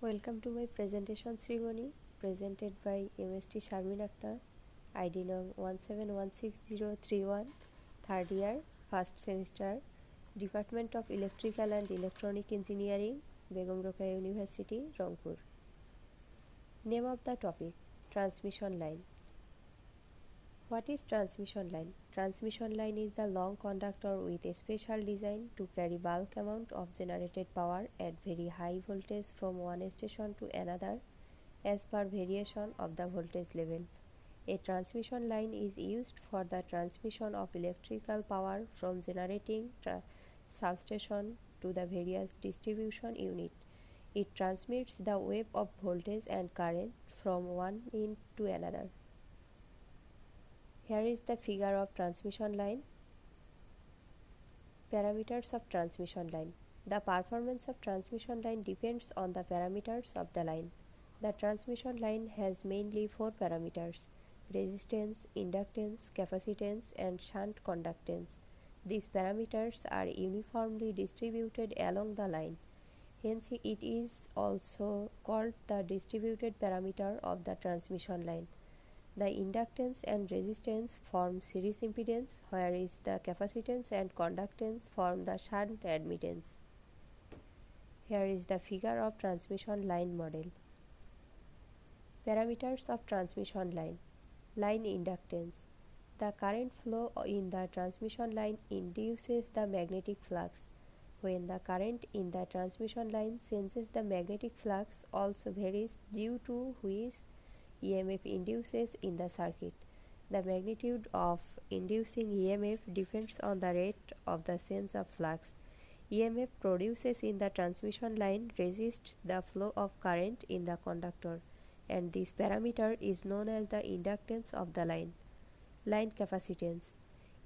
Welcome to my presentation ceremony presented by MST Sharmin Akhtar, ID num 17160331, third year, first semester, Department of Electrical and Electronic Engineering, Begum Rokeya University, Rangpur. Name of the topic: Transmission line. What is transmission line? Transmission line is the long conductor with a special design to carry bulk amount of generated power at very high voltage from one station to another as per variation of the voltage level. A transmission line is used for the transmission of electrical power from generating substation to the various distribution unit. It transmits the wave of voltage and current from one end to another. Here is the figure of transmission line. Parameters of transmission line. The performance of transmission line depends on the parameters of the line. The transmission line has mainly four parameters: resistance, inductance, capacitance, and shunt conductance. These parameters are uniformly distributed along the line. Hence, it is also called the distributed parameter of the transmission line. The inductance and resistance form series impedance, whereas the capacitance and conductance form the shunt admittance. Here is the figure of transmission line model. Parameters of transmission line. Line inductance. The current flow in the transmission line induces the magnetic flux. When the current in the transmission line changes, the magnetic flux also varies, due to which EMF induces in the circuit. The magnitude of inducing EMF depends on the rate of the change of flux. EMF produces in the transmission line resists the flow of current in the conductor, and this parameter is known as the inductance of the line. Line capacitance.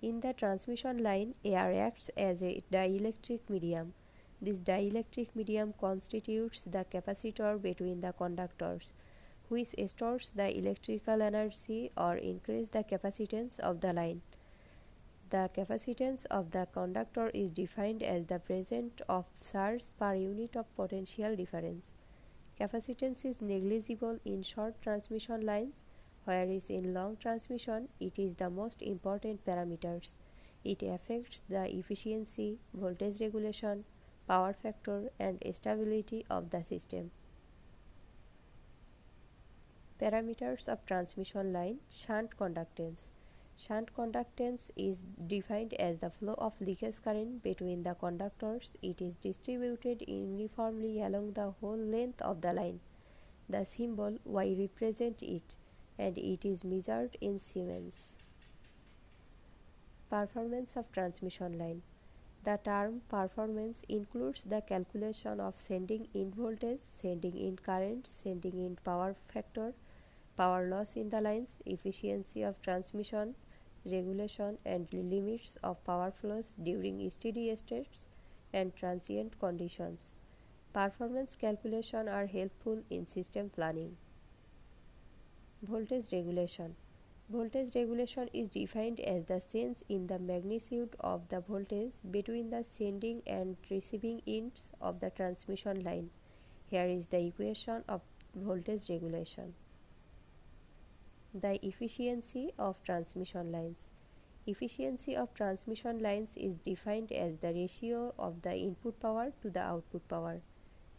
In the transmission line, air acts as a dielectric medium. This dielectric medium constitutes the capacitor between the conductors, which stores the electrical energy or increase the capacitance of the line. The capacitance of the conductor is defined as the presence of charge per unit of potential difference. Capacitance is negligible in short transmission lines, whereas in long transmission it is the most important parameters. It affects the efficiency, voltage regulation, power factor, and stability of the system. Parameters of transmission line. Shunt conductance. Shunt conductance is defined as the flow of leakage current between the conductors. It is distributed uniformly along the whole length of the line. The symbol Y represents it, and it is measured in Siemens. Performance of transmission line. The term performance includes the calculation of sending in voltage, sending in current, sending in power factor, power loss in the lines, efficiency of transmission, regulation and limits of power flows during steady states and transient conditions. Performance calculations are helpful in system planning. Voltage regulation. Voltage regulation is defined as the change in the magnitude of the voltage between the sending and receiving ends of the transmission line. Here is the equation of voltage regulation. The efficiency of transmission lines. Efficiency of transmission lines is defined as the ratio of the input power to the output power.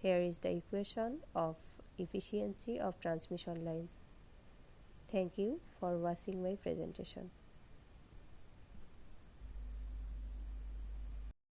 Here is the equation of efficiency of transmission lines. Thank you for watching my presentation.